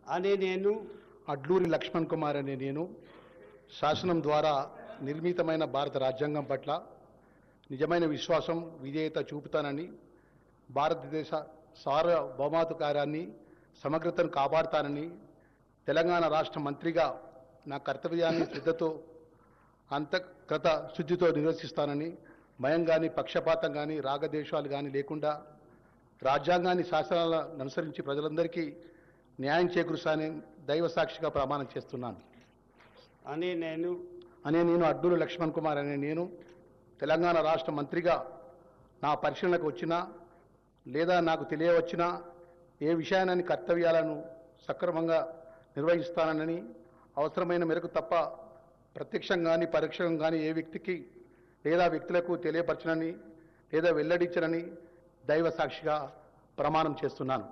అనే నేను అడ్లూరి లక్ష్మణ్ కుమార్ అనే నేను శాసనం ద్వారా నిర్మితమైన భారత రాజ్యాంగం పట్ల నిజమైన విశ్వాసం విధేయత చూపుతానని, భారతదేశ సార్వభౌమాధికారాన్ని సమగ్రతను కాపాడుతానని, తెలంగాణ రాష్ట్ర మంత్రిగా నా కర్తవ్యాన్ని శ్రద్ధతో అంతఃగత శుద్ధితో నిర్వర్తిస్తానని, భయం కానీ పక్షపాతం కానీ రాగద్వేషాలు కానీ లేకుండా రాజ్యాంగాన్ని శాసనాలను అనుసరించి ప్రజలందరికీ న్యాయం చేకూరుస్తానని దైవ సాక్షిగా ప్రమాణం చేస్తున్నాను. అనే నేను అడ్లూరి లక్ష్మణ్ కుమార్ అనే నేను తెలంగాణ రాష్ట్ర మంత్రిగా నా పరిశీలనకు వచ్చినా లేదా నాకు తెలియవచ్చినా ఏ విషయాన్ని కర్తవ్యాలను సక్రమంగా నిర్వహిస్తానని, అవసరమైన మేరకు తప్ప ప్రత్యక్షంగా కానీ పరోక్షంగా కానీ ఏ వ్యక్తికి లేదా వ్యక్తులకు తెలియపరచనని లేదా వెల్లడించనని దైవ సాక్షిగా ప్రమాణం చేస్తున్నాను.